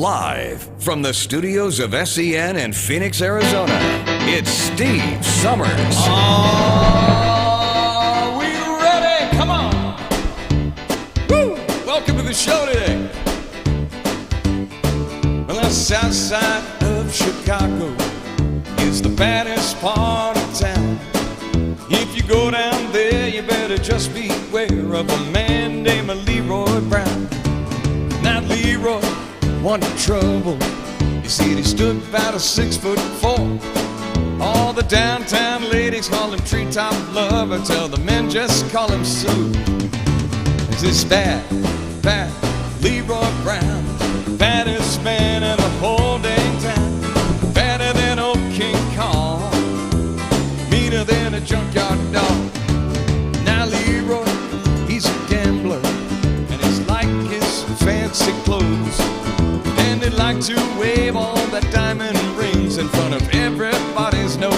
Live from the studios of SEN in Phoenix, Arizona, it's Steve Summers. Are we ready? Come on. Woo! Welcome to the show today. Well, the south side of Chicago is the baddest part of town. If you go down there, you better just beware of a man named Leroy Brown. Now Leroy wanted trouble. You see, he stood about 6'4". All the downtown ladies call him treetop lover, till the men just call him Sue. It's this bad Leroy Brown, baddest man in the whole dang town. Badder than old King Kong, meaner than a junkyard dog. Now Leroy, he's a gambler, and he's like his fancy clothes, and he'd like to wave all that diamond rings in front of everybody's nose.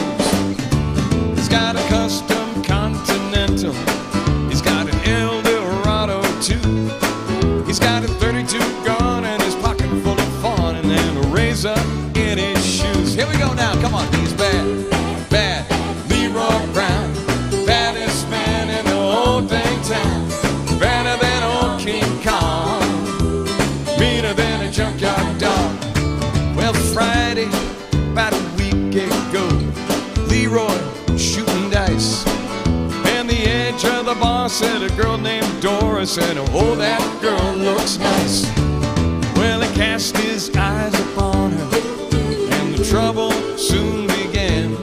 He's got a custom Continental, he's got an Eldorado too. He's got a 32 gun and his pocket full of fun, and then a razor in his shoes. Here we go now, come on, he's bad Leroy Brown, baddest man in the whole dang town. Badder than old King Kong, meaner than a junkyard dog. Well, Friday, about a week ago, Leroy shooting dice, and the edge of the bar said a girl named Doris, and oh, that girl looks nice. Well, he cast his eyes upon her, and the trouble soon began.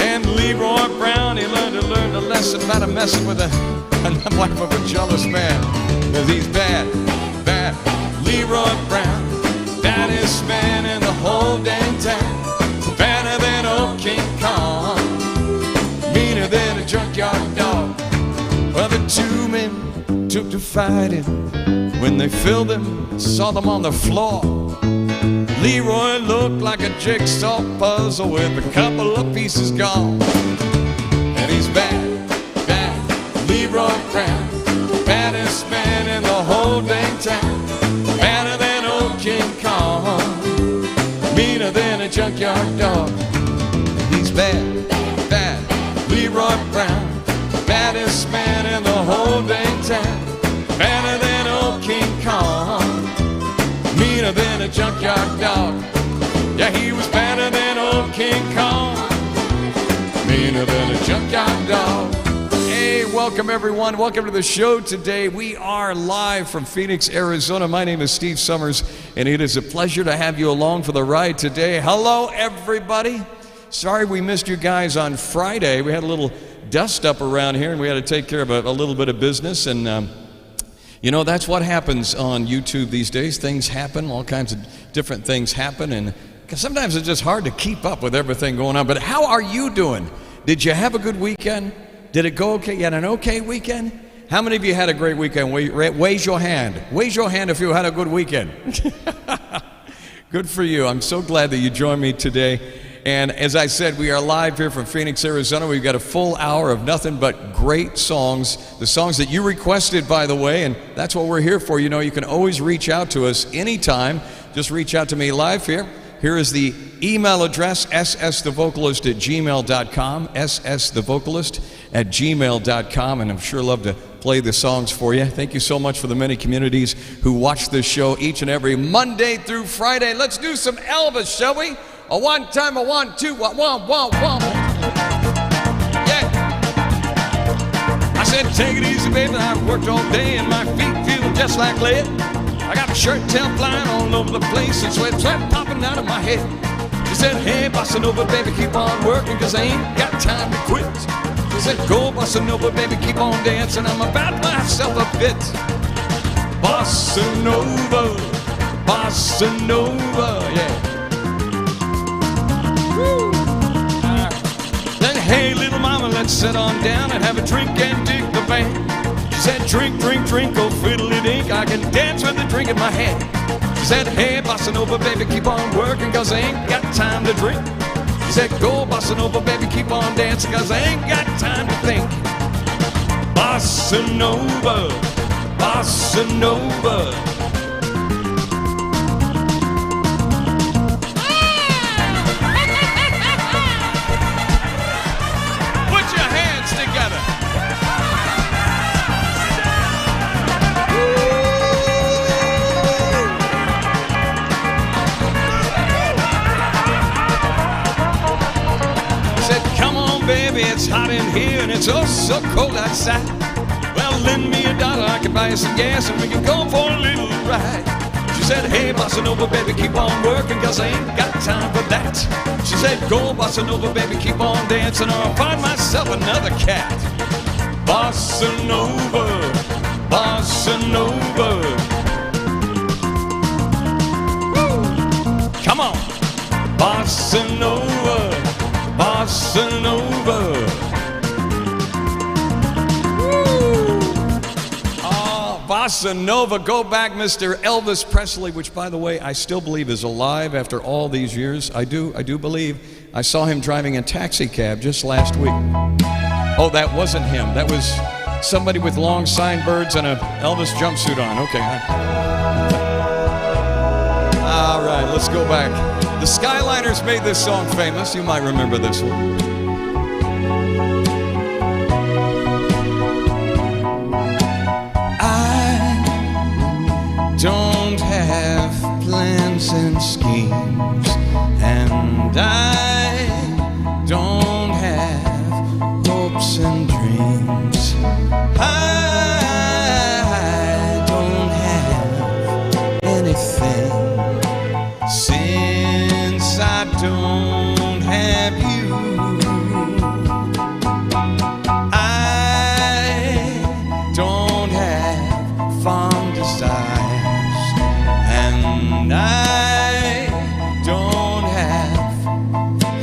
And Leroy Brown, he learned a lesson about a messing with a wife of a jealous man. 'Cause he's bad Leroy Brown, baddest man in the whole dang town. Badder than old King Kong, meaner than a junkyard dog. Well, the two men took to fighting. When they filled them, saw them on the floor. Leroy looked like a jigsaw puzzle with a couple of pieces gone. And he's bad Leroy Brown, baddest man in the whole dang town. Badder than old King Kong, meaner than a junkyard dog. He's bad Leroy Brown, baddest man in the whole dang town. Badder than old King Kong, meaner than a junkyard dog. Yeah, he was badder than old King Kong, meaner than a junkyard dog. Hey, welcome everyone. Welcome to the show today. We are live from Phoenix, Arizona. My name is Steve Summers, and it is a pleasure to have you along for the ride today. Hello, everybody. Sorry we missed you guys on Friday. We had a little dust up around here, and we had to take care of a little bit of business. And you know, that's what happens on YouTube these days. Things happen, all kinds of different things happen, and sometimes it's just hard to keep up with everything going on. But how are you doing? Did you have a good weekend? Did it go okay? You had an okay weekend? How many of you had a great weekend? Raise your hand. Raise your hand if you had a good weekend. Good for you. I'm so glad that you joined me today. And as I said, we are live here from Phoenix, Arizona. We've got a full hour of nothing but great songs. The songs that you requested, by the way, and that's what we're here for. You know, you can always reach out to us anytime. Just reach out to me live here. Here is the email address, ssthevocalist@gmail.com, ssthevocalist@gmail.com, and I'm sure love to play the songs for you. Thank you so much for the many communities who watch this show each and every Monday through Friday. Let's do some Elvis, shall we? A one time, a 1, 2, 1, 1, 1, 1. Yeah. I said, take it easy, baby. I've worked all day and my feet feel just like lead. I got a shirt tail flying all over the place and sweat popping out of my head. She said, hey, bossa nova, baby, keep on working, 'cause I ain't got time to quit. She said, go, bossa nova, baby, keep on dancing. I'm about myself a bit. Bossa nova, yeah. Woo. Then, hey, little mama, let's sit on down and have a drink and dig the band. She said, drink, drink, drink, oh fiddly-dink, I can dance with a drink in my hand. She said, hey, bossa nova, baby, keep on working, 'cause I ain't got time to drink. She said, go, bossa nova, baby, keep on dancing, 'cause I ain't got time to think. Bossa nova, bossa nova. baby, it's hot in here and it's oh so cold outside. Well, lend me $1, I can buy you some gas and we can go for a little ride. She said, hey, bossa nova, baby, keep on working, 'cause I ain't got time for that. She said, go, bossa nova, baby, keep on dancing, or I'll find myself another cat. Bossa nova, bossa nova. Woo. Come on. Bossa nova, bossa nova. Bossa Nova, go back, Mr. Elvis Presley, which, by the way, I still believe is alive after all these years. I do believe. I saw him driving a taxi cab just last week. Oh, that wasn't him. That was somebody with long signbirds and an Elvis jumpsuit on. Okay. All right, let's go back. The Skyliners made this song famous. You might remember this one. Don't have plans and schemes, and I don't have hopes and dreams. I don't have anything since I don't have you. I don't have fond desires. And I don't have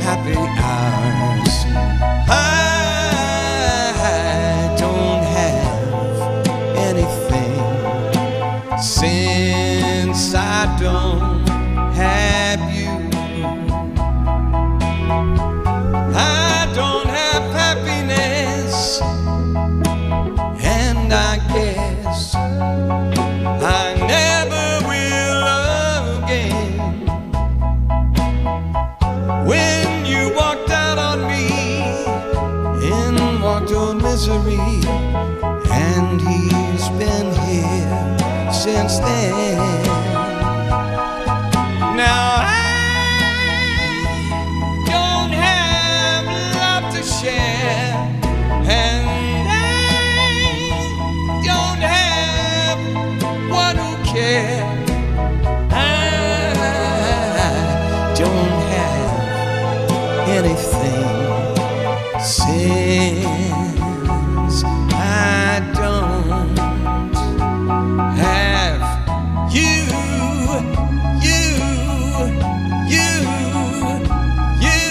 happy hours. I don't have anything since I don't have you. I don't have happiness, and I guess I never will again. When you walked out on me in walked on misery, and he's been here since then. Now I don't have love to share, and I don't have one who cares. I don't have anything since I don't have you, you, you, you, you,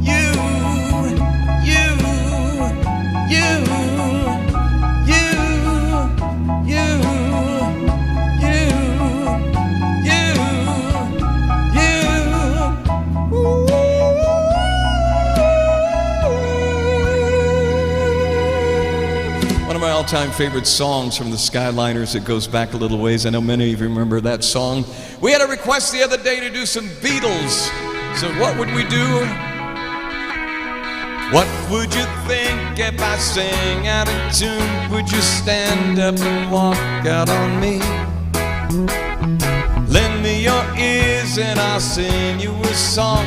you, you, you, One of my all-time favorite songs from the Skyliners. It goes back a little ways. I know many of you remember that song. We had a request the other day to do some Beatles. So what would we do? What would you think if I sang out of tune? Would you stand up and walk out on me? Lend me your ears and I'll sing you a song,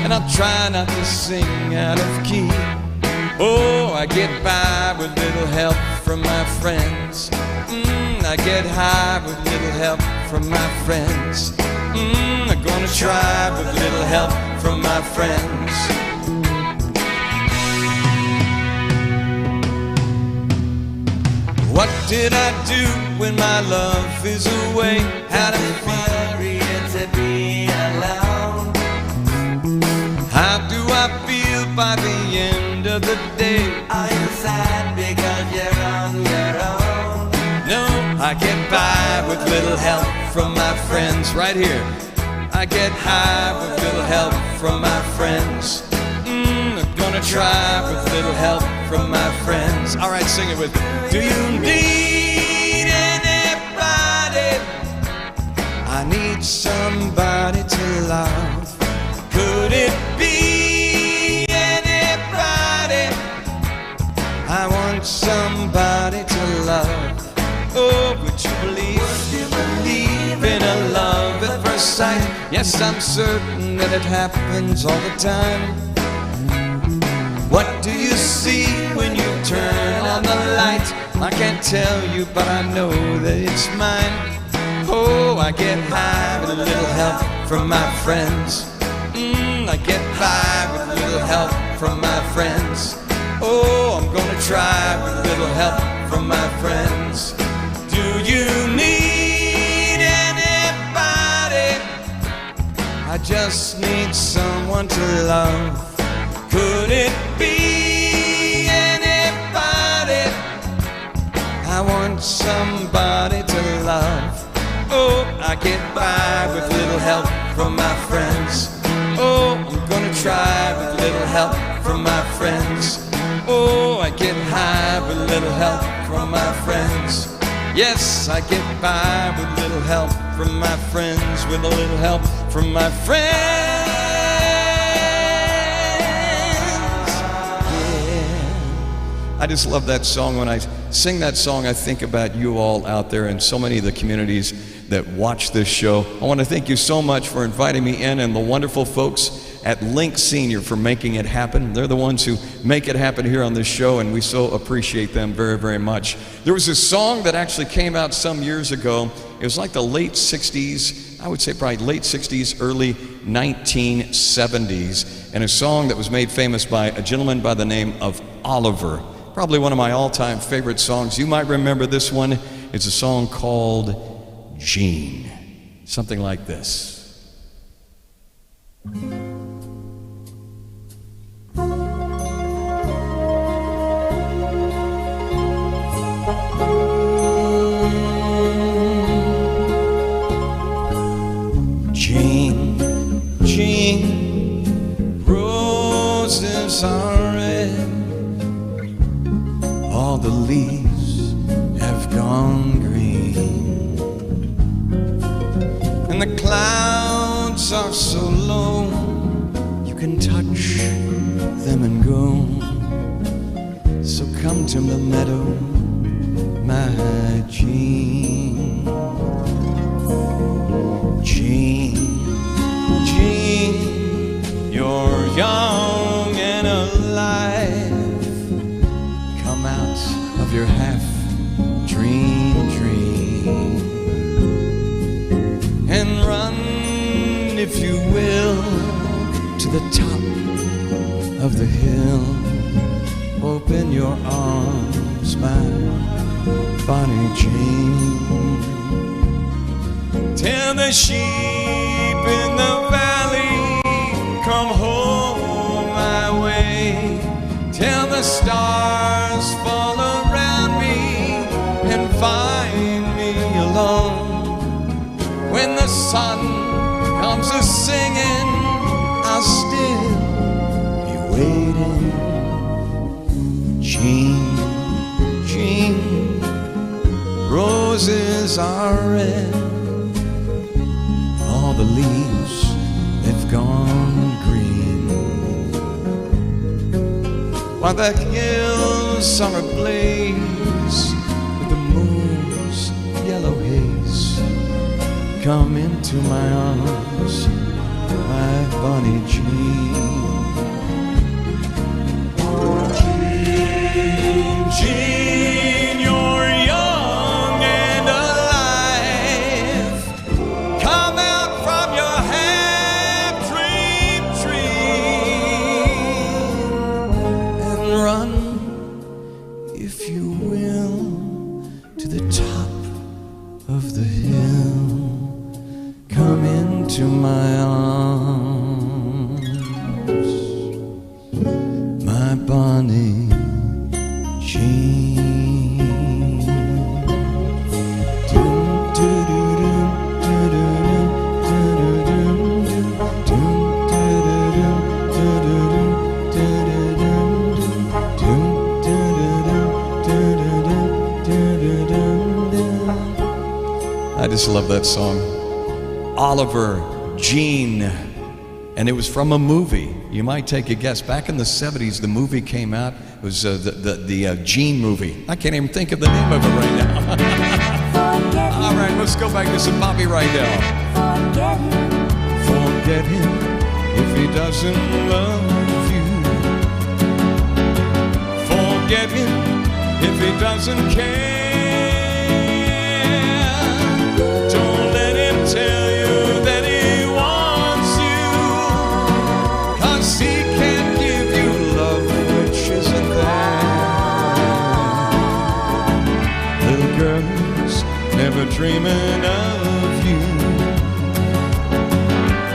and I'll try not to sing out of key. Oh, I get by with little help from my friends. I get high with little help from my friends. I'm gonna try with little help from my friends. What did I do when my love is away? How do you worry to be alone? How do I feel by the end of the day? Are you sad because you're on your own? No, I get by with little help from my friends. Right here, I get high with little help from my friends. I'm gonna try with little help from my friends. All right, sing it with me. Do you need anybody? I need somebody to love. Could it be anybody? I want somebody to love. Oh, would you believe in a love at first sight? Yes, I'm certain that it happens all the time. What do you see when you turn on the light? I can't tell you, but I know that it's mine. Oh, I get high with a little help from my friends. I get by with a little help from my friends. Oh, I'm gonna try with a little help from my friends. Do you need anybody? I just need someone to love. Could it be anybody? I want somebody to love. Oh, I get by with little help from my friends. Oh, I'm gonna try with little help from my friends. Oh, I get high with little help from my friends. Yes, I get by with little help from my friends, with a little help from my friends. Yeah. I just love that song. When I sing that song, I think about you all out there and so many of the communities that watch this show. I want to thank you so much for inviting me in, and the wonderful folks at Link Senior for making it happen. They're the ones who make it happen here on this show, and we so appreciate them very, very much. There was this song that actually came out some years ago. It was like the late 60s, I would say probably late 60s, early 1970s, and a song that was made famous by a gentleman by the name of Oliver. Probably one of my all-time favorite songs. You might remember this one. It's a song called Gene. Something like this. Gene, Gene, roses are red, all the leaves have gone green, and the clouds are so low, you can touch them and go. So come to the meadow, my Gene. Gene, Gene, you're young and alive. Come out of your half-dream dream and run, if you will, to the top of the hill. Open your arms, my Bonnie Jean. Tell the sheep in the valley, come home my way. Tell the stars fall around me and find me alone. When the sun comes a-singing, I'll still be waiting. Gene, Gene, roses are red, all the leaves, they've gone green, while the hills are ablaze with the moon's yellow haze. Come into my arms, my Bonnie Jean. Jean, Jean, you're young and alive. Come out from your half-dream dream and run, if you will, to the top of the hill. Come into my arms, my Bonnie Jean. I just love that song. Oliver, Gene, and it was from a movie. You might take a guess. Back in the 70s, the movie came out. It was the Gene movie. I can't even think of the name of it right now. All right, let's go back to some Bobby Rydell. Forget him. Forget him if he doesn't love you. forget him if he doesn't care. Don't let him tell you that he wants you, 'cause he can't give you love which isn't there. Little girls never dreaming of you.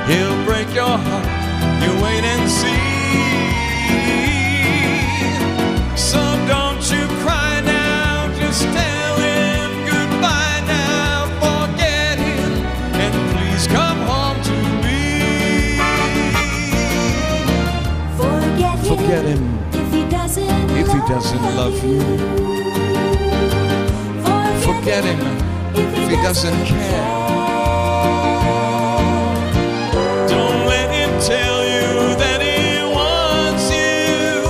He'll break your heart, you wait and see. So don't you cry now, just tell him goodbye now. Forget him and please come home to me. Forget him if he doesn't love you. Forget him if he doesn't care. Don't let him tell you that he wants you,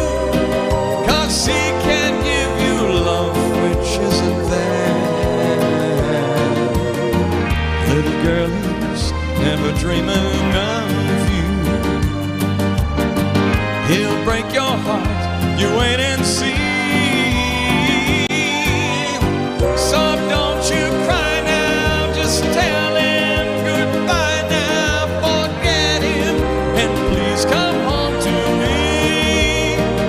'cause he can't give you love which isn't there. Little girls never dreaming of you. He'll break your heart, you wait and see. So don't you cry now, just tell him goodbye now. Forget him and please come home to me.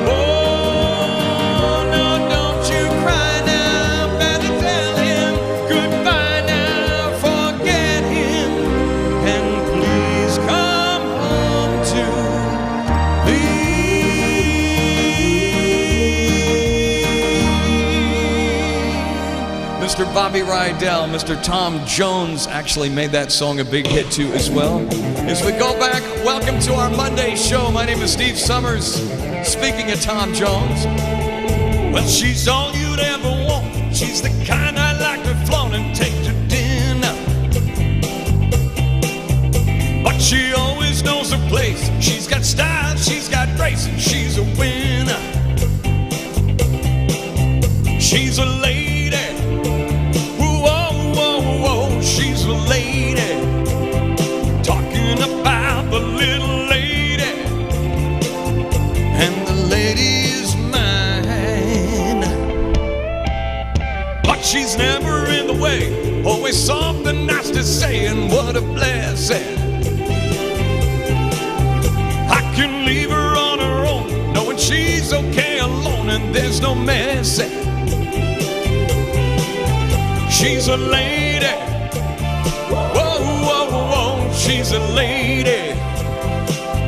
Oh, no, don't you cry now, better tell him goodbye now. Forget him and please come home to me. Mr. Bobby Rydell, Mr. Tom Jones actually made that song a big hit too as well. As we go back, welcome to our Monday show. My name is Steve Summers. Speaking of Tom Jones, well, she's all you'd ever want. She's the kind I like to flaunt and take to dinner. But she always knows her place. She's got style, she's got grace, and she's a winner. She's a lady. She's a lady, talking about the little lady, and the lady is mine. But she's never in the way, always something nice to say, and what a blessing. I can leave her on her own, knowing she's okay alone, and there's no messing. She's a lady. She's a lady,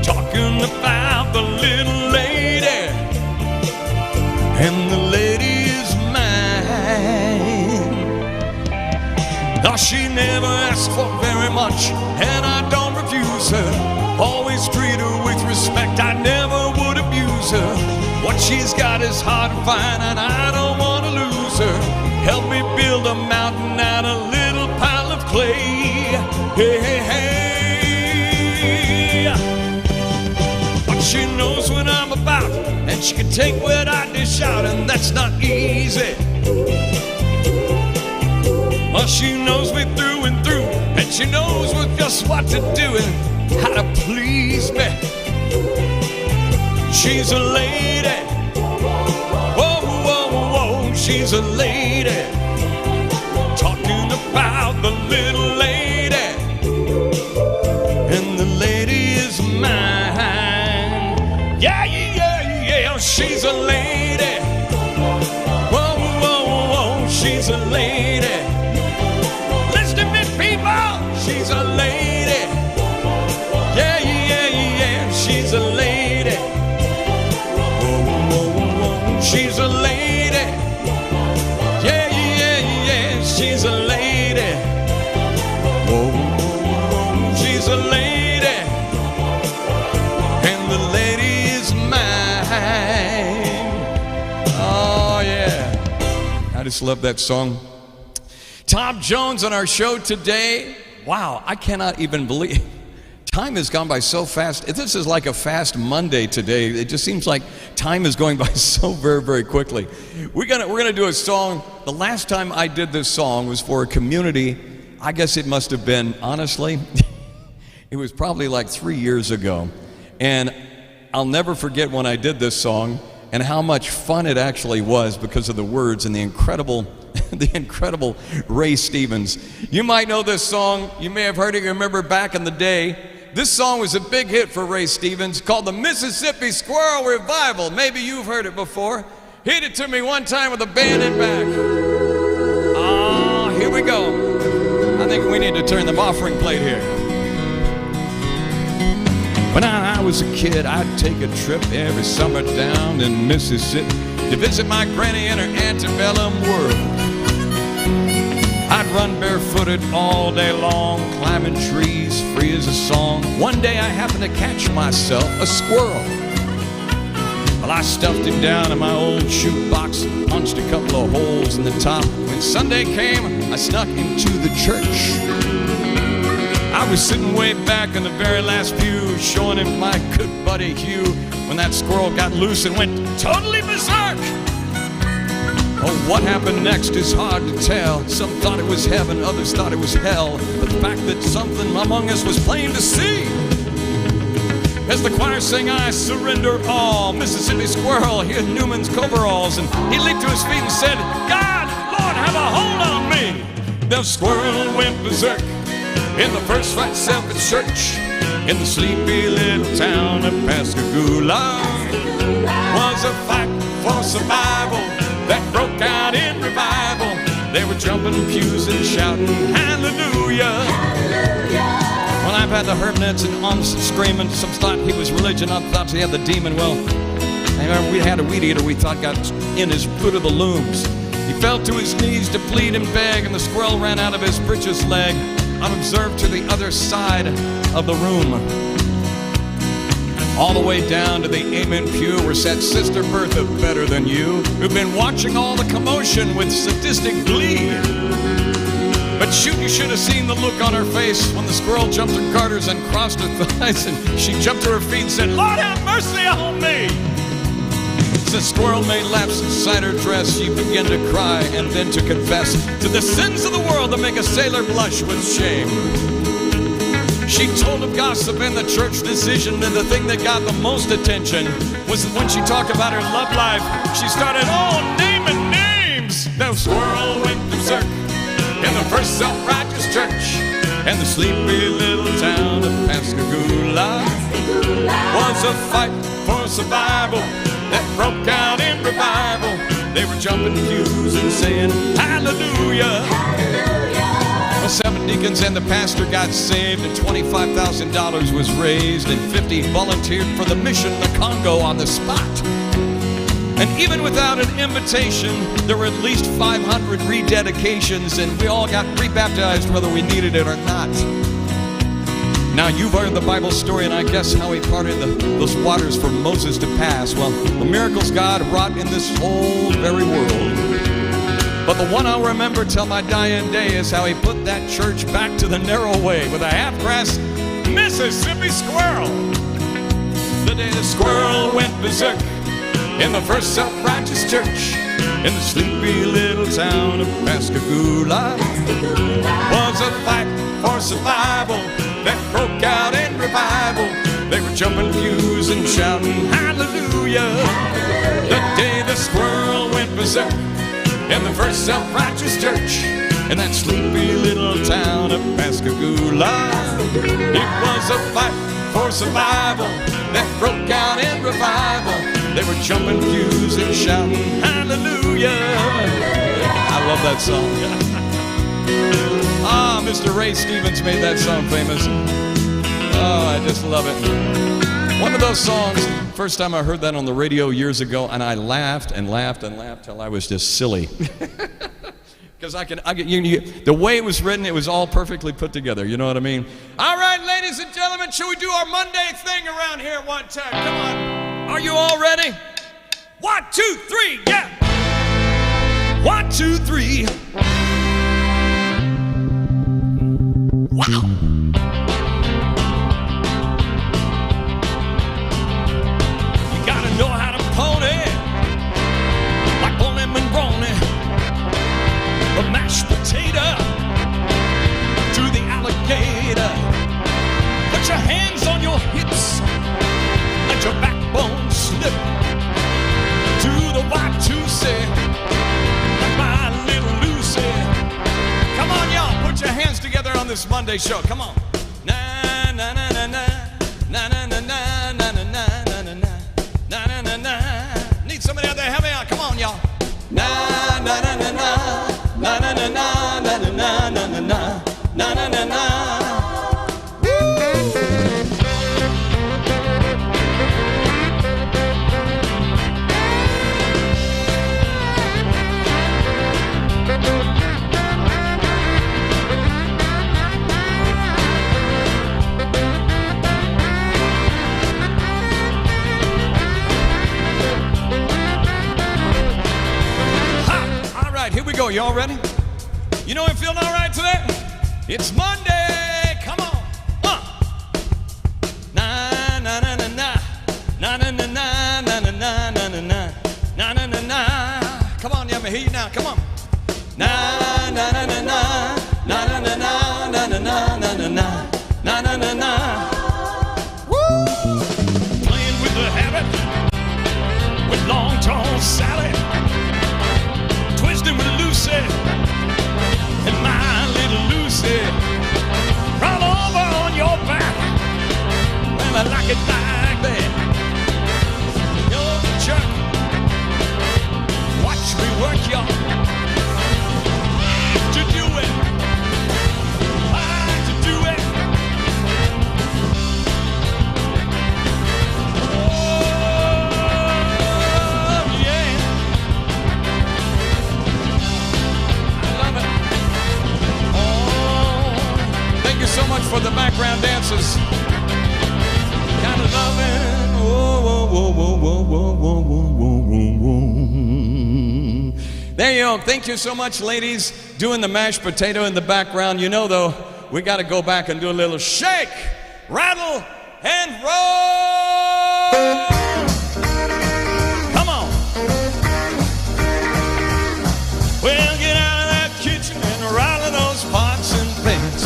talking about the little lady, and the lady is mine. Now she never asks for very much, and I don't refuse her. Always treat her with respect, I never would abuse her. What she's got is hard to find, and I don't want to lose her. Help me build a mountain out of a little pile of clay. Hey, hey, hey. But she knows what I'm about, and she can take what I dish out, and that's not easy. Well, she knows me through and through, and she knows just what to do and how to please me. She's a lady. Whoa, whoa, whoa, she's a lady, talking about the little lady, and the lady is mine. Yeah, yeah, yeah, she's a lady. Whoa, whoa, whoa, she's a lady. Listen to me, people, she's a lady. Yeah, yeah, yeah, she's a lady. Whoa, whoa, whoa, she's a lady. Yeah, yeah, yeah, she's a lady. Whoa, whoa, she's a lady, and the lady is mine. Oh yeah, I just love that song. Tom Jones on our show today. Wow, I cannot even believe time has gone by so fast. This is like a fast Monday today. It just seems like time is going by so very, very quickly. We're gonna do a song. The last time I did this song was for a community. I guess it must have been, honestly, it was probably like 3 years ago. And I'll never forget when I did this song. and how much fun it actually was because of the words and the incredible the incredible Ray Stevens. You might know this song. You may have heard it. You remember back in the day. This song was a big hit for Ray Stevens, called the Mississippi Squirrel Revival. Maybe you've heard it before. Hit it to me one time with a band in back. Oh, here we go. I think we need to turn the offering plate here. When I was a kid, I'd take a trip every summer down in Mississippi to visit my granny in her antebellum world. I'd run barefooted all day long, climbing trees, free as a song. One day I happened to catch myself a squirrel. Well, I stuffed him down in my old shoebox, punched a couple of holes in the top. When Sunday came, I snuck into the church. I was sitting way back in the very last pew, showing him my good buddy Hugh, when that squirrel got loose and went totally berserk. Oh, what happened next is hard to tell. Some thought it was heaven, others thought it was hell. But the fact that something among us was plain to see. As the choir sang, I surrender all. Mississippi Squirrel, he had Newman's coveralls, and he leaped to his feet and said, God, Lord, have a hold on me. The squirrel went berserk in the first right Selfish church in the sleepy little town of Pascagoula. Was a fight for survival that broke out in revival. They were jumping pews and shouting hallelujah. Hallelujah. Well, I've had the Herbnets and Ums screaming. Some thought he was religion, others thought he had the demon. Well, I remember we had a weed eater we thought got in his foot of the looms. He fell to his knees to plead and beg, and the squirrel ran out of his breeches leg, unobserved to the other side of the room. All the way down to the amen pew where sat Sister Bertha, better than you, who'd been watching all the commotion with sadistic glee. But shoot, you should have seen the look on her face when the squirrel jumped her garters and crossed her thighs, and she jumped to her feet and said, Lord have mercy on me. As the squirrel made laps inside her dress, she began to cry and then to confess to the sins of the world that make a sailor blush with shame. She told of gossip and the church decision, and the thing that got the most attention was that when she talked about her love life, she started naming names. The squirrel went berserk in the first self-righteous church in the sleepy little town of Pascagoula. Was a fight for survival that broke out in revival. They were jumping pews and saying hallelujah. Hallelujah. Well, 7 deacons and the pastor got saved, and $25,000 was raised, and 50 volunteered for the mission in the Congo on the spot. And even without an invitation, there were at least 500 rededications, and we all got rebaptized whether we needed it or not. Now, you've heard the Bible story, and I guess how he parted those waters for Moses to pass. Well, the miracles God wrought in this whole very world. But the one I'll remember till my dying day is how he put that church back to the narrow way with a half-grass Mississippi squirrel. The day the squirrel went berserk in the first self-righteous church in the sleepy little town of Pascagoula. Was a fight for survival that broke out in revival. They were jumping pews and shouting hallelujah. The day the squirrel went berserk in the first self-righteous church in that sleepy little town of Pascagoula. It was a fight for survival that broke out in revival. They were jumping pews and shouting hallelujah. I love that song. Mr. Ray Stevens made that song famous. Oh, I just love it. One of those songs, first time I heard that on the radio years ago, and I laughed and laughed and laughed till I was just silly. Because the way it was written, it was all perfectly put together. You know what I mean? All right, ladies and gentlemen, shall we do our Monday thing around here one time? Come on. Are you all ready? 1, 2, 3, yeah. 1, 2, 3. Wow. You gotta know how to pony, like Bonnie Monroney, the mashed potato to the alligator. Put your hands on your hips, let your backbone slip. Monday show. Come on. Na na na na na na na na na na na na na na na na na. Need somebody out there help me out. Come on, y'all. Na na na na na na na na na na na na na na na na na. Here we go. Y'all ready? You know I'm feeling all right today? It's Monday. Come on. Na na na na na na na na na na na na na na na na na. Come on, let me hear you now. Come on. Na na na na na na na na na na na na na na na na na. Woo! Playing with the habit with Long Tall Sally. Twisting with Lucy and my little Lucy. Roll over on your back. Well, I like it like that. You're the jerk. Watch me work, y'all. To do it. To do it. So much for the background dancers. Kind of loving. Whoa, whoa, whoa, whoa, whoa, whoa, whoa, whoa, whoa. There you go. Thank you so much, ladies. Doing the mashed potato in the background. You know, though, we got to go back and do a little shake, rattle, and roll. Come on. Well, get out of that kitchen and rattle those pots and pans.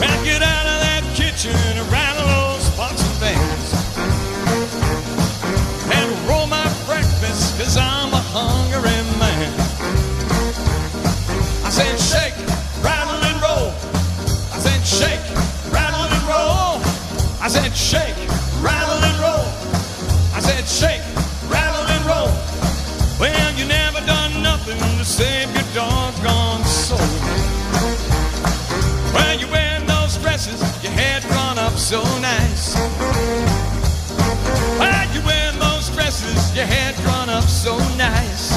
Well, get out of that kitchen and rattle those pots and pans. And roll my breakfast, 'cause I'm a hungry man. I said shake, rattle and roll. I said shake, rattle and roll. I said shake, rattle and roll. I said shake, rattle and roll. Well, you never done nothing to save your doggone soul. Well, you wearing those dresses, your head drawn up so nice. Well, you wearing those dresses, your head drawn up so nice.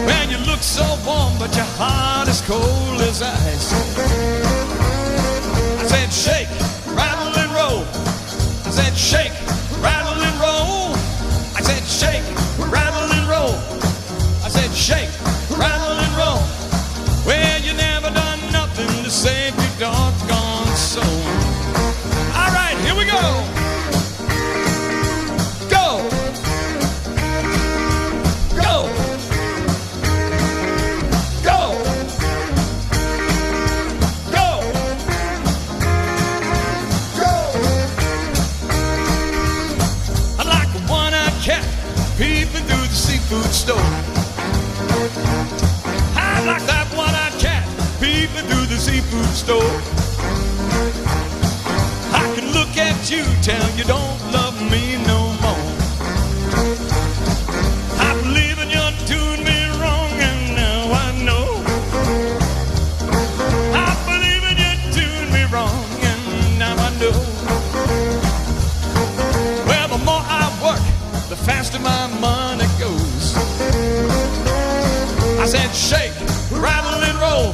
Well, you look so warm, but your heart is cold as ice. I said shake, rattle and roll. I said shake, rattle and roll. I said shake, rattle and roll. I said shake, rattle and roll. Well, you never done nothing to save your doggone soul. All right, here we go. Go. Go. Go. Go. Go. I'm like a one-eyed cat peeping through the seafood store. I like that one-eyed cat peeping through the seafood store. I can look at you, tell you don't love me no more. I believe in you're doing me wrong, and now I know. I believe in you're doing me wrong, and now I know. Well, the more I work, the faster my money goes. I said shake, rattle and roll.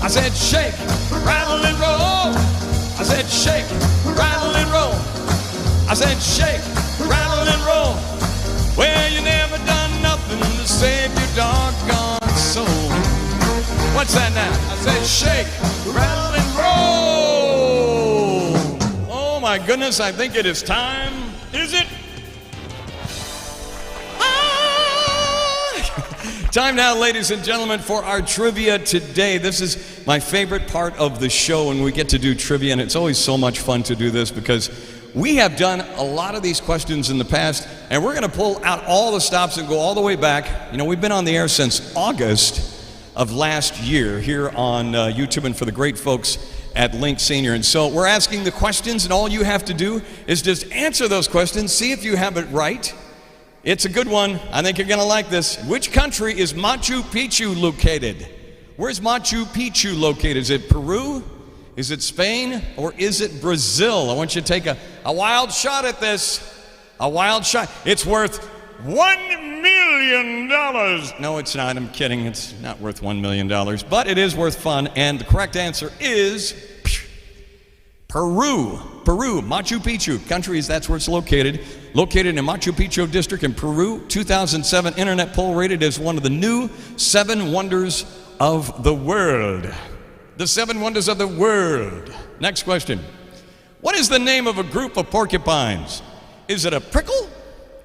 I said shake, rattle and roll. I said shake, rattle and roll. I said shake, rattle and roll. Well, you never done nothing to save your doggone soul. What's that now? I said shake, rattle and roll. Oh my goodness, I think it is time. Is it? Time now, ladies and gentlemen, for our trivia today. This is my favorite part of the show when we get to do trivia, and it's always so much fun to do this because we have done a lot of these questions in the past, and we're going to pull out all the stops and go all the way back. You know, we've been on the air since August, of last year here on YouTube and for the great folks at Link Senior. And so we're asking the questions, and all you have to do is just answer those questions, see if you have it right. It's a good one. I think you're going to like this. Which country is Machu Picchu located? Where's Machu Picchu located? Is it Peru? Is it Spain? Or is it Brazil? I want you to take a wild shot at this. A wild shot. It's worth $1 million. No, it's not. I'm kidding. It's not worth $1 million. But it is worth fun. And the correct answer is Peru. Peru, Machu Picchu. Countries, that's where it's located. Located in Machu Picchu district in Peru. 2007 internet poll rated as one of the new 7 wonders of the world. The 7 wonders of the world. Next question. What is the name of a group of porcupines? Is it a prickle?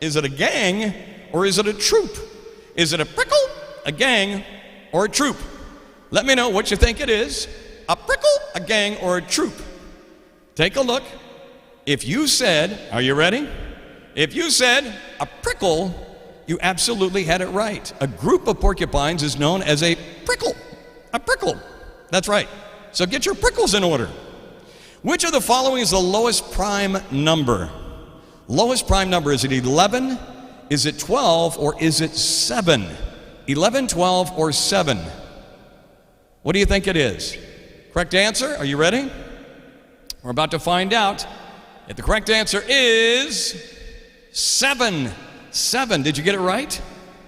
Is it a gang? Or is it a troop? Is it a prickle, a gang, or a troop? Let me know what you think it is. A prickle, a gang, or a troop? Take a look. If you said, are you ready? If you said a prickle, you absolutely had it right. A group of porcupines is known as a prickle. A prickle. That's right. So get your prickles in order. Which of the following is the lowest prime number? Lowest prime number, is it 11, is it 12, or is it 7? 11, 12, or 7? What do you think it is? Correct answer, are you ready? We're about to find out. If the correct answer is 7. 7, did you get it right?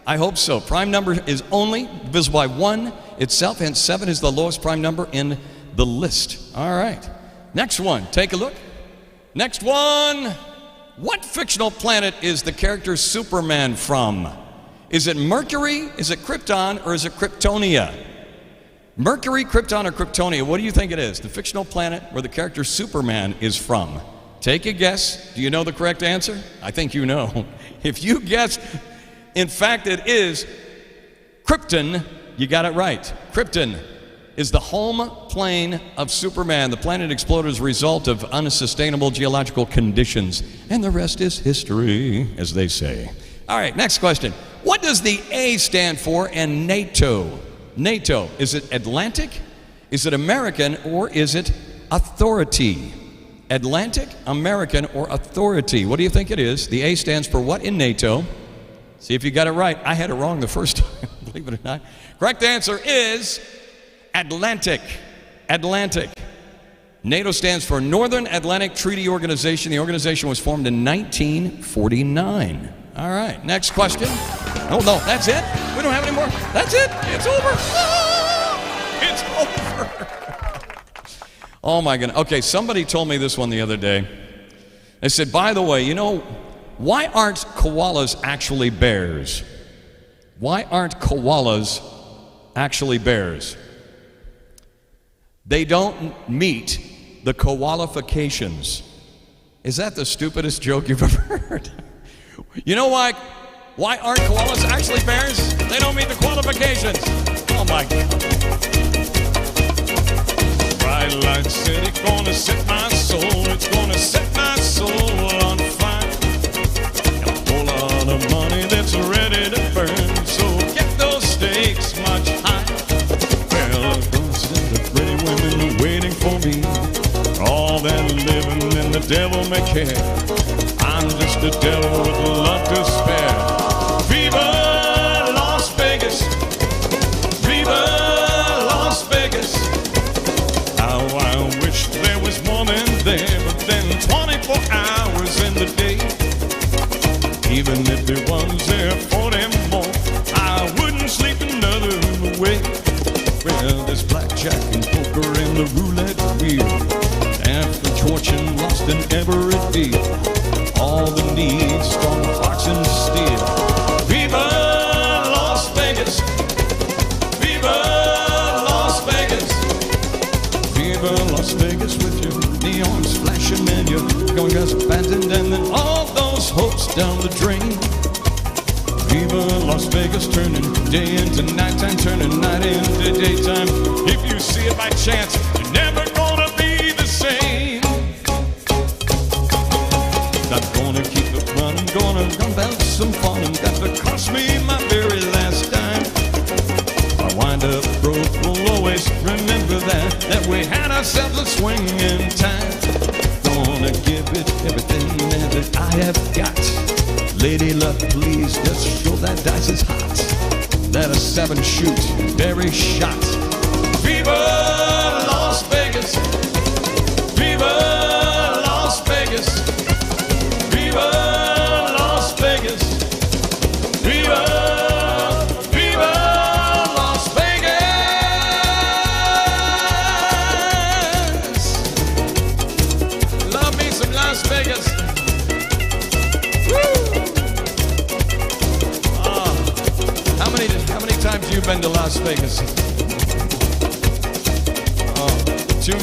I hope so. Prime number is only divisible by 1 itself, and 7 is the lowest prime number in the list. All right. Next one, take a look. Next one. What fictional planet is the character Superman from? Is it Mercury, is it Krypton, or is it Kryptonia? Mercury, Krypton, or Kryptonia? What do you think it is? The fictional planet where the character Superman is from. Take a guess. Do you know the correct answer? I think you know. If you guessed, in fact, it is Krypton, you got it right. Krypton is the home plane of Superman. The planet exploded as a result of unsustainable geological conditions. And the rest is history, as they say. All right, next question. What does the A stand for in NATO? NATO, is it Atlantic? Is it American? Or is it authority? Atlantic, American, or authority? What do you think it is? The A stands for what in NATO? See if you got it right. I had it wrong the first time, believe it or not. Correct answer is Atlantic. Atlantic. NATO stands for Northern Atlantic Treaty Organization. The organization was formed in 1949. All right, next question. Oh, no, that's it? We don't have any more? That's it? It's over. Oh, it's over. Oh, my goodness. Okay, somebody told me this one the other day. They said, by the way, you know, why aren't koalas actually bears? Why aren't koalas actually bears? They don't meet the qualifications. Is that the stupidest joke you've ever heard? You know why? Why aren't koalas actually bears? They don't meet the qualifications. Oh my God. Bright light city gonna set my soul. It's gonna set my soul on fire. Got a whole lot of money that's ready to burn. So get those stakes much higher. Well, those are the pretty women waiting for me. All that living and the devil may care. I'm just a devil with love to spare. Viva Las Vegas! Viva Las Vegas! How I wish there was more than there, but then 24 hours in the day. Even if there was there 40 more, I wouldn't sleep another way. Well, there's blackjack and poker and the roulette wheel. After fortune lost in every deal. All the needs, strong hearts and steel. Viva Las Vegas! Viva Las Vegas! Viva Las Vegas with your neons flashing and your going guys abandoned and then all those hopes down the drain. Viva Las Vegas, turning day into nighttime, turning night into daytime. If you see it by chance, you're never gonna be the same. Not gonna keep it running, gonna have some fun, and that cost me my very last dime. I wind up myself a swinging time. Gonna give it everything that I have got. Lady luck, please just show that dice is hot. That a 7 shoot, very shot. Viva Las Vegas! Viva Las Vegas! Viva Las Vegas! Viva, Viva Las Vegas! Love me some Las Vegas. Woo! How many times have you been to Las Vegas? Two.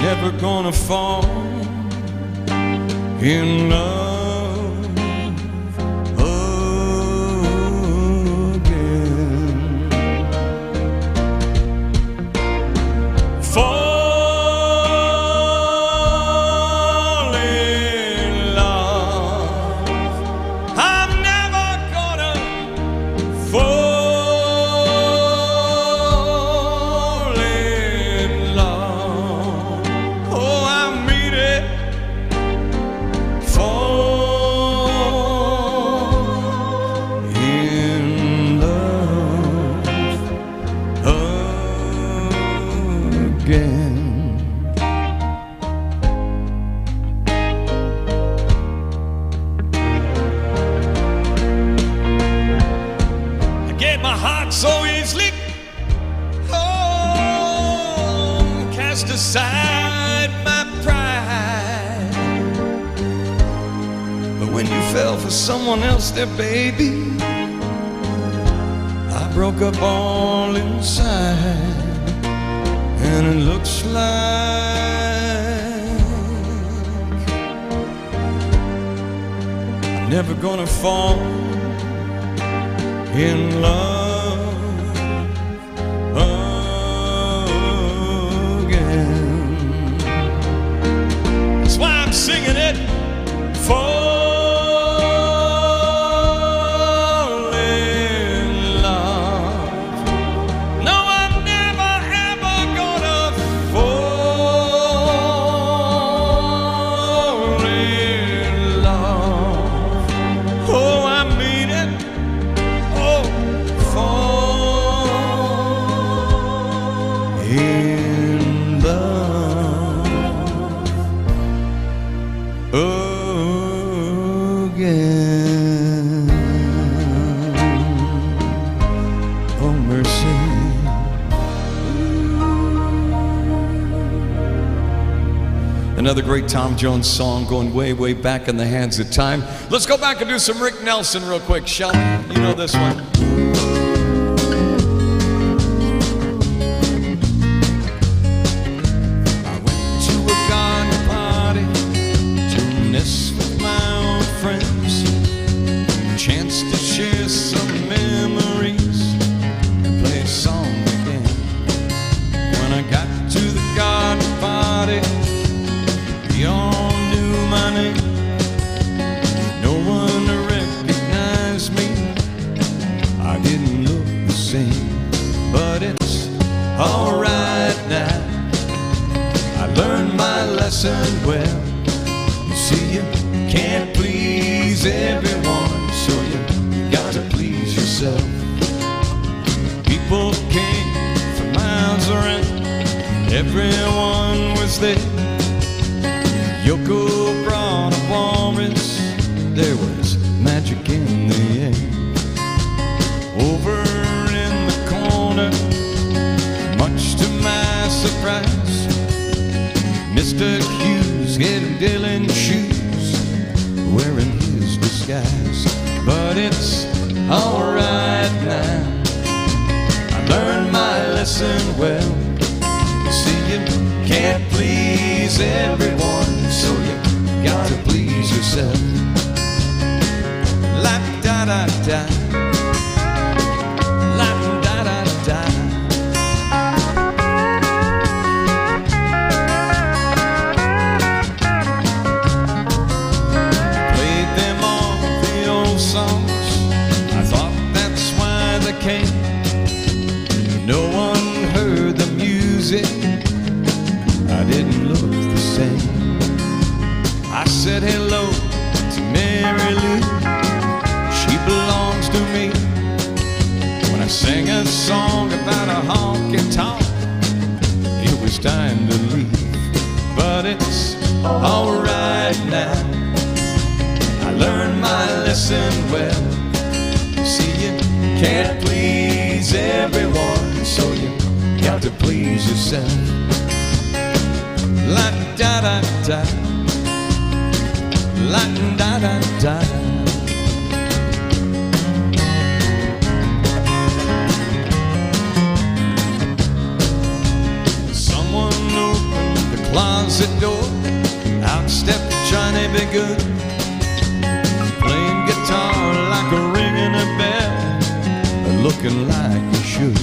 Never gonna fall in love again. Fall in love. I'm never gonna fall in love. Oh, I mean it. Fall in love again. I gave my heart so easily. Oh, cast aside my pride. But when you fell for someone else there, baby, I broke up all inside. And it looks like I'm never gonna fall in love again. That's why I'm singing it. Fall in love. No, I'm never ever gonna fall in love. Oh, I mean it. Oh, fall in love again. Oh, mercy. Another great Tom Jones song going way, way back in the hands of time. Let's go back and do some Rick Nelson real quick, shall we? You know this one. I went to a garden party to reminisce with my old friends, chance to share some memories and play a song again. When I got to the garden party, we all knew my name. No one recognized me. I didn't look the same, but it's alright now. I learned my lesson well. You see, you can't please everyone, so you gotta please yourself. People came from miles around, everyone was there. Yoko brought a walrus, there was magic in the air. Over in the corner, much to my surprise, Mr. Hughes getting Dylan shoes, wearing his disguise. But it's alright now, I learned my lesson well. You see, you can't please everyone, so you gotta please yourself. La da da da, la da da da. Played them all the old songs. I thought that's why they came. No one I didn't look the same. I said hello to Mary Lou, she belongs to me. When I sang a song about a honky-tonk, it was time to leave. But it's alright now, I learned my lesson well. See, you can't please everyone, so you got to please yourself. La-da-da-da, la-da-da-da. Someone opened the closet door, out stepped Johnny B. Good, playing guitar like a ringing a bell, looking like you should.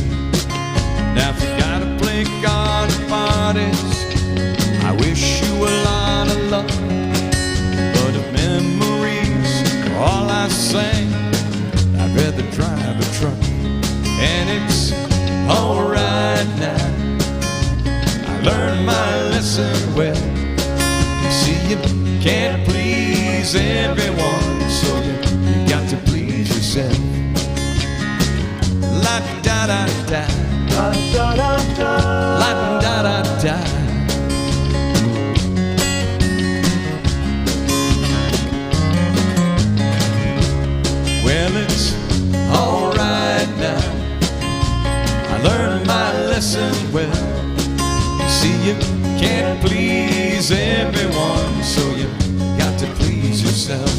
Now if you gotta play garden parties, I wish you a lot of luck. But if memories are all I sang, I'd rather drive a truck. And it's alright now, I learned my lesson well. You see, you can't please everyone, so you got to please yourself. La-da-da-da, la-da-da-da, la-da-da-da. Well, it's alright now, I learned my lesson well. You see, you can't please everyone, so you got to please yourself.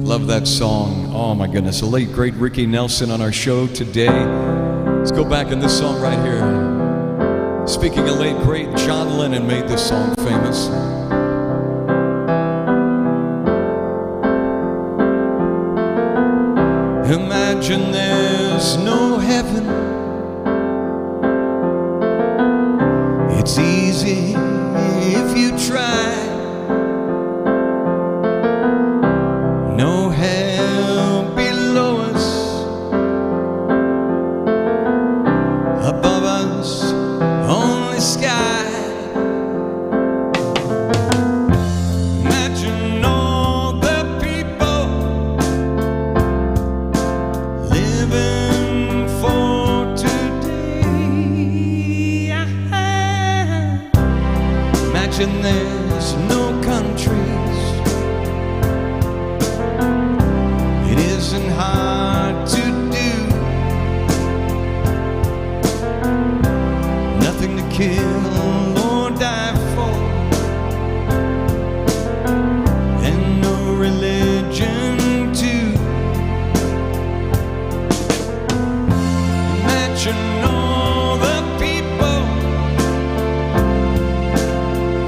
Love that song. Oh my goodness, the late great Ricky Nelson on our show today. Let's go back in this song right here. Speaking of late great, John Lennon made this song famous. Imagine there's no heaven. It's easy if you try. No hell below us, above us only sky. Imagine all the people living for today. Imagine there's no countries. It isn't hard to do. Nothing to kill or die for, and no religion too. Imagine all the people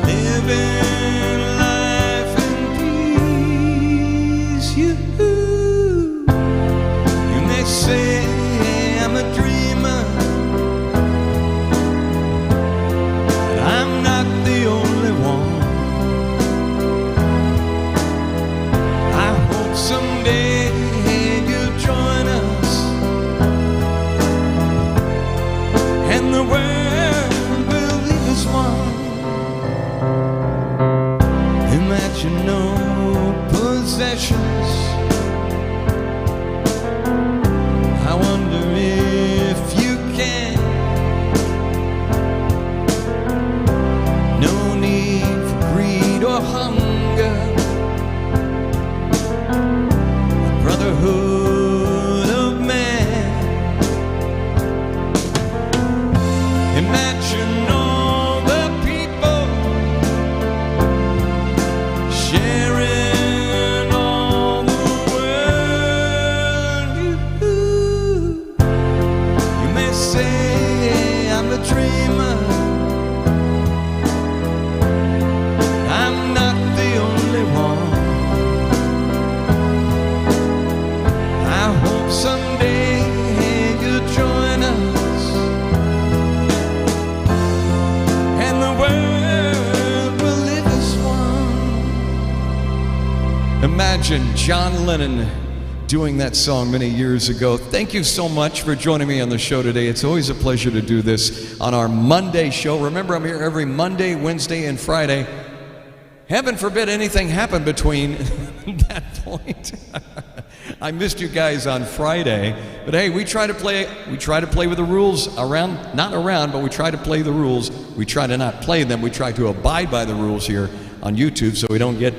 living life in peace. You may say I'm a dreamer, but I'm not the only one. I hope someday you'll join us, and the world will live as one. Imagine no possessions. I wonder if you can. No need for greed or hunger. A brotherhood of man. Imagine all the people sharing all the world. You may say I'm a dreamer, I'm not the only one. I hope someday you'll join us, and the world will live as one. Imagine John Lennon doing that song many years ago. Thank you so much for joining me on the show today. It's always a pleasure to do this on our Monday show. Remember, I'm here every Monday, Wednesday, and Friday. Heaven forbid anything happen between that point. I missed you guys on Friday, but hey, we try to play with the rules but we try to play the rules. We try to not play them. We try to abide by the rules here on YouTube so we don't get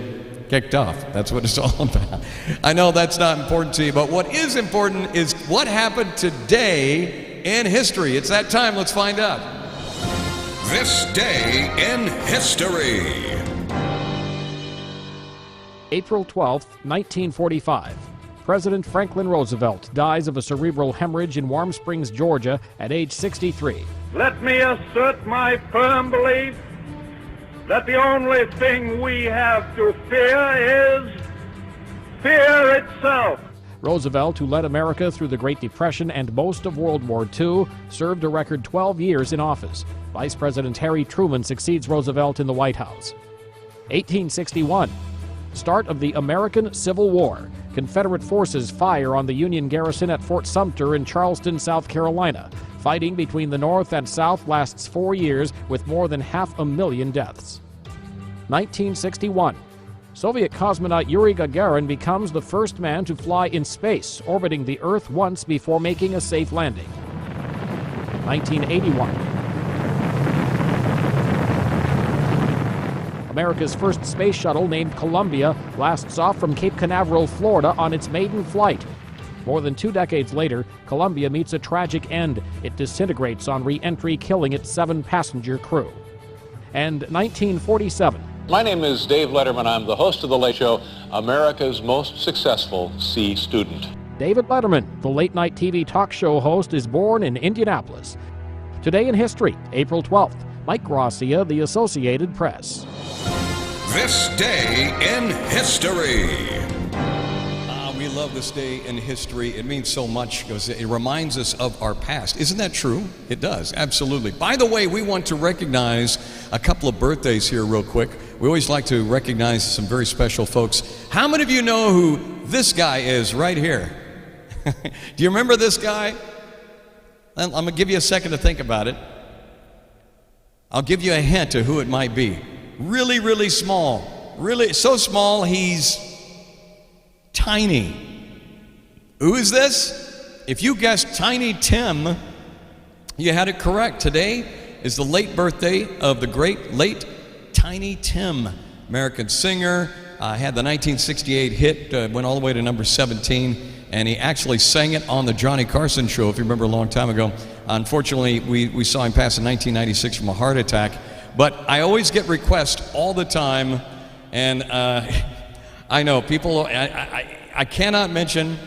kicked off. That's what it's all about. I know that's not important to you, but what is important is what happened today in history. It's that time. Let's find out. This day in history. April 12, 1945. President Franklin Roosevelt dies of a cerebral hemorrhage in Warm Springs, Georgia, at age 63. Let me assert my firm belief that the only thing we have to fear is fear itself. Roosevelt, who led America through the Great Depression and most of World War II, served a record 12 years in office. Vice President Harry Truman succeeds Roosevelt in the White House. 1861. Start of the American Civil War. Confederate forces fire on the Union garrison at Fort Sumter in Charleston, South Carolina. Fighting between the North and South lasts 4 years with more than 500,000 deaths. 1961. Soviet cosmonaut Yuri Gagarin becomes the first man to fly in space, orbiting the Earth once before making a safe landing. 1981. America's first space shuttle, named Columbia, blasts off from Cape Canaveral, Florida, on its maiden flight. More than 2 decades later, Columbia meets a tragic end. It disintegrates on re-entry, killing its 7-passenger crew. And 1947. My name is Dave Letterman. I'm the host of The Late Show, America's most successful C student. David Letterman, the late-night TV talk show host, is born in Indianapolis. Today in history, April 12th. Mike Gracia, The Associated Press. This day in history. We love this day in history. It means so much because it reminds us of our past. Isn't that true? It does, absolutely. By the way, we want to recognize a couple of birthdays here real quick. We always like to recognize some very special folks. How many of you know who this guy is right here? Do you remember this guy? I'm going to give you a second to think about it. I'll give you a hint to who it might be. Really, really small. Really, so small he's tiny. Who is this? If you guessed Tiny Tim, you had it correct. Today is the late birthday of the great late Tiny Tim, American singer. Had the 1968 hit, went all the way to number 17, and he actually sang it on the Johnny Carson show, if you remember, a long time ago. Unfortunately, we saw him pass in 1996 from a heart attack. But I always get requests all the time, and I know people. I cannot mention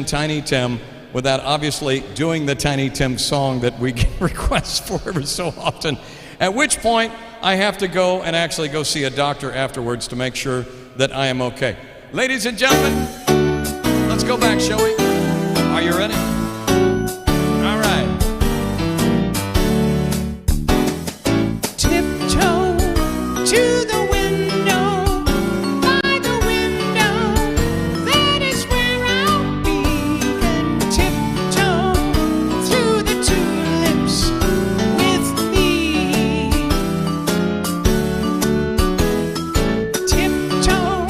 Tiny Tim without obviously doing the Tiny Tim song that we get requests for ever so often. At which point I have to go and actually go see a doctor afterwards to make sure that I am okay. Ladies and gentlemen, let's go back, shall we? Are you ready? All right. Tiptoe to the window, by the window, that is where I'll be. And tiptoe through the tulips with me. Tiptoe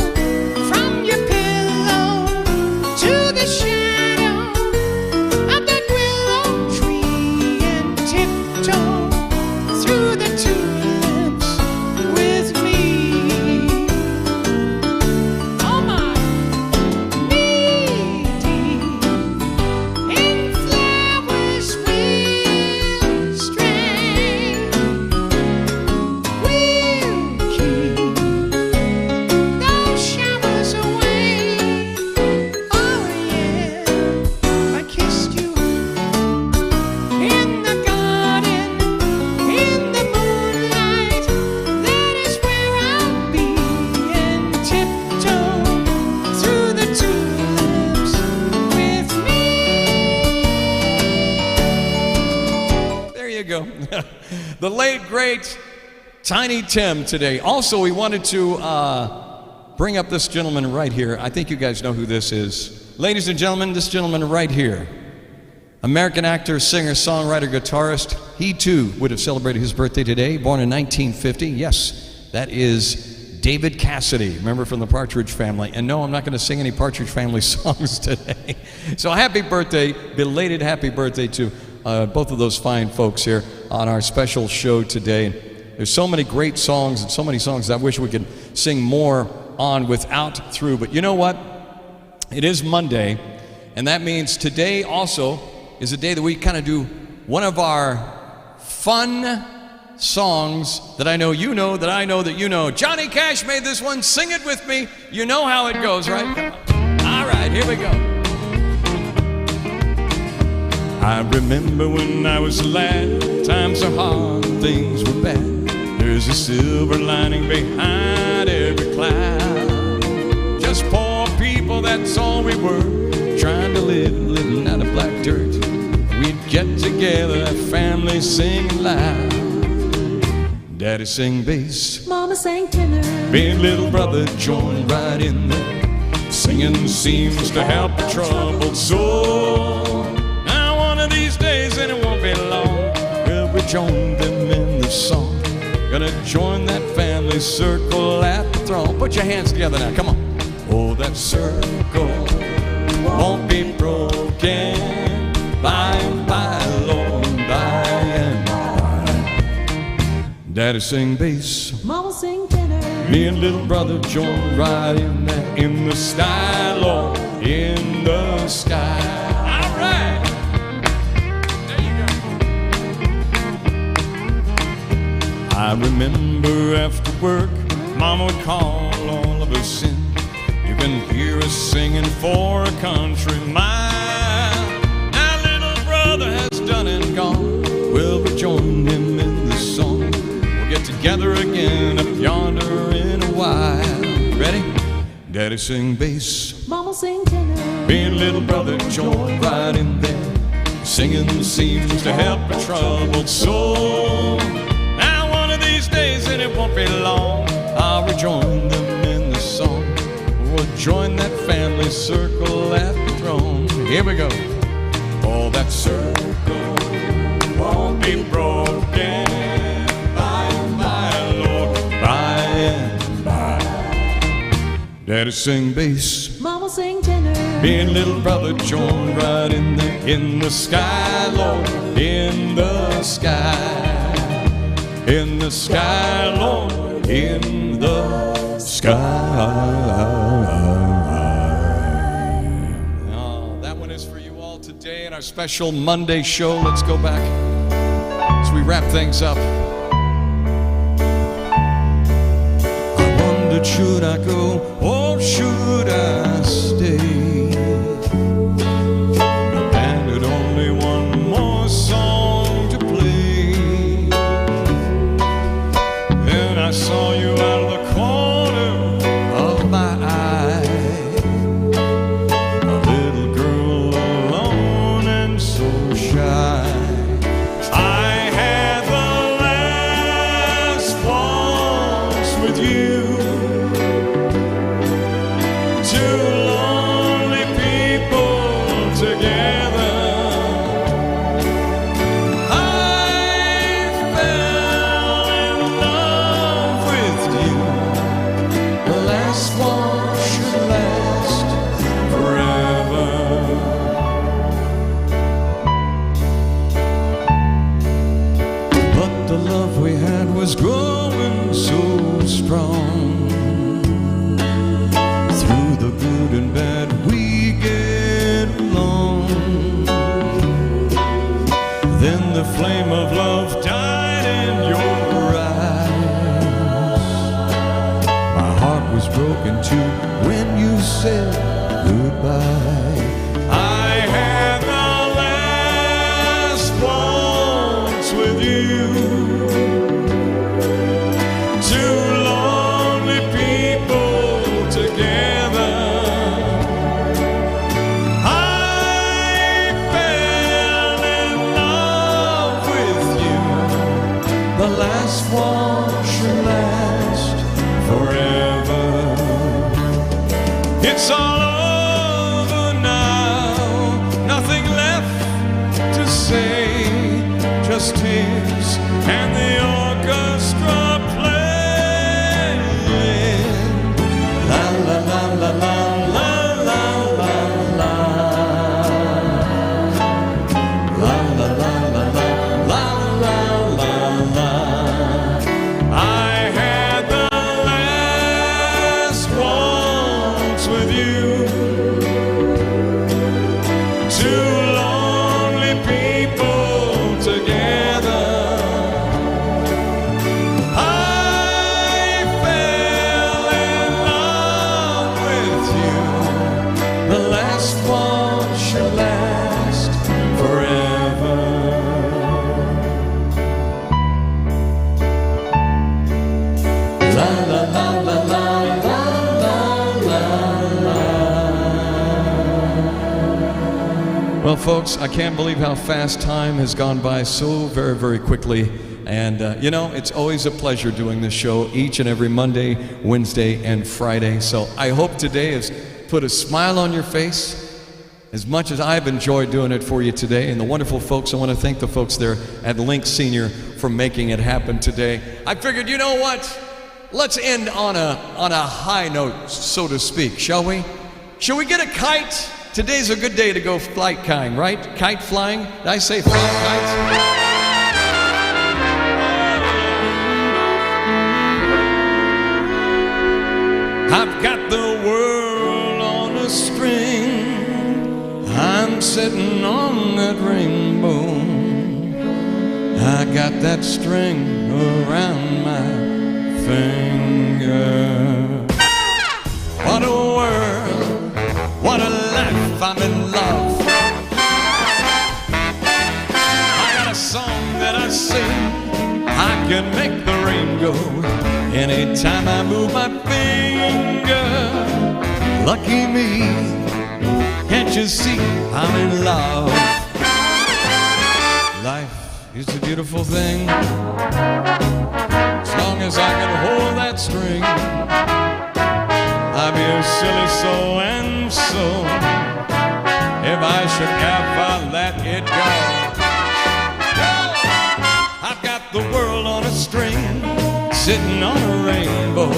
from your pillow to the shadow of that willow tree. And tiptoe through the tulips with me. Oh my, knee deep in flowers we'll stray. We'll keep those showers away. Oh yeah, I kissed you in the garden, in the moonlight, that is where I'll be. And tiptoe through the tulips with me. There you go. The late, great Tiny Tim today. Also, we wanted to bring up this gentleman right here. I think you guys know who this is. Ladies and gentlemen, this gentleman right here. American actor, singer, songwriter, guitarist. He too would have celebrated his birthday today, born in 1950. Yes, that is David Cassidy, remember, from the Partridge Family. And no, I'm not going to sing any Partridge Family songs today. So happy birthday, belated happy birthday to both of those fine folks here on our special show today. There's so many great songs and so many songs that I wish we could sing more on without through. But you know what? It is Monday, and that means today also is a day that we kind of do one of our fun songs that I know you know, that I know that you know. Johnny Cash made this one. Sing it with me. You know how it goes, right? Come on. All right, here we go. I remember when I was a lad, times are hard, things were bad. There's a silver lining behind every cloud. Just poor people, that's all we were, trying to live, living out of black dirt. We'd get together, a family singing loud. Daddy sang bass, Mama sang tenor, big little brother joined right in there. Singing seems to help a troubled soul. Now one of these days, and it won't be long, we'll rejoin them in the song. Gonna join that family circle at the throne. Put your hands together now, come on. Oh, that circle won't be broken by and by, Lord, by and by. Daddy sing bass, Mama sang tenor, me and little brother joined right in there. In the sky, Lord, in the sky. All right. There you go. I remember after work, Mama would call all of us in. You can hear us singing for a country mile. Now little brother has done and gone. We'll rejoin him in the song. We'll get together again up yonder in a while. Ready? Daddy sing bass, Mama sang tenor, me and little brother joined right in there. Singing seems to help a troubled soul. Now one of these days, and it won't be long, I'll rejoin them in the song. We'll join that family circle at the throne. Here we go. Oh, that circle won't be broken by and by, Lord, by and by. Daddy sing bass, Mama sang tenor, me and little brother joined right in there. In the sky, Lord, in the sky. In the sky, Lord, in the sky. Oh, that one is for you all today in our special Monday show. Let's go back as we wrap things up. I wondered, should I go or should I stay? The band had only one more song to play. Then I saw you out of the corner of my eye, a little girl alone and so shy. I had the last waltz with you. Two lonely people together. I fell in love with you. The last one should last forever. But the love we had was growing so strong. Through the good and bad we get along. Then the flame of love died in your eyes. My heart was broken too when you said goodbye. I had the last waltz with you. Two lonely people together. I fell in love with you. The last one should last forever. mother's tears and the orchestra playing. La la la la la la la la la. La la la la la la la la. I had the last waltz with you. Two lonely people together. I fell in love with you. The last one should last forever. La la la la la la la la. Well, folks, I can't believe how fast time has gone by so very, very quickly. And, you know, it's always a pleasure doing this show each and every Monday, Wednesday, and Friday. So I hope today has put a smile on your face as much as I've enjoyed doing it for you today. And the wonderful folks, I want to thank the folks there at Link Senior for making it happen today. I figured, you know what? Let's end on a high note, so to speak, shall we? Shall we get a kite? Today's a good day to go flight kite, right? Kite flying? Did I say flight kite? I've got the world on a string. I'm sitting on that rainbow. I got that string around my finger. What a world, what a life, I'm in love. I got a song that I sing, I can make the rain go anytime I move my finger. Lucky me, can't you see I'm in love? Life is a beautiful thing, as long as I can hold that string. I'd be a silly so and so if I should ever let it go. I've got the world on a string, sitting on a rainbow.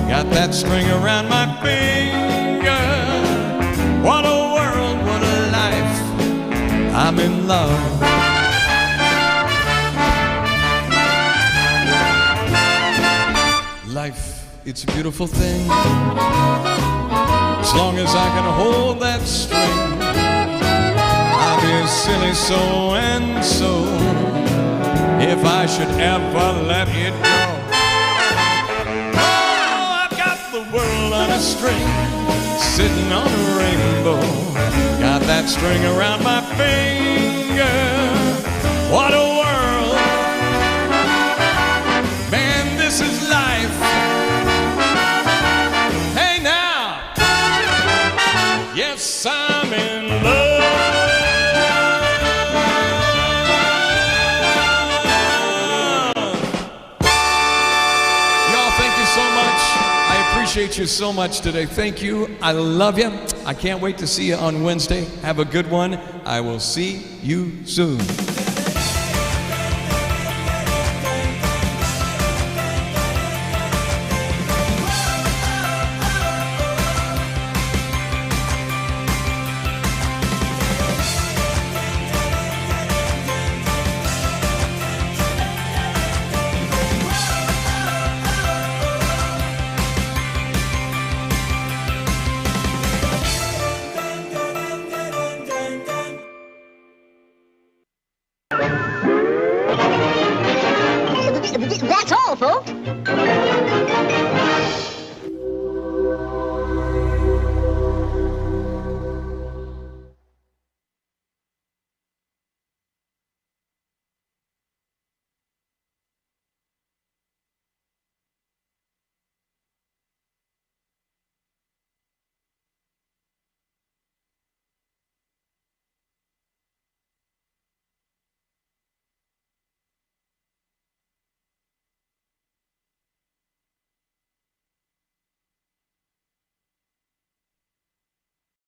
Got that string around my finger. What a world, what a life, I'm in love. Life, it's a beautiful thing, as long as I can hold that string. I'll be a silly so and so if I should ever let it go. Oh, I've got the world on a string, sitting on a rainbow. Got that string around my finger. What a world, man, this is life. Hey now, yes, I'm in love. Y'all, thank you so much. I appreciate you so much today. Thank you. I love you. I can't wait to see you on Wednesday. Have a good one. I will see you soon. That's all, folks.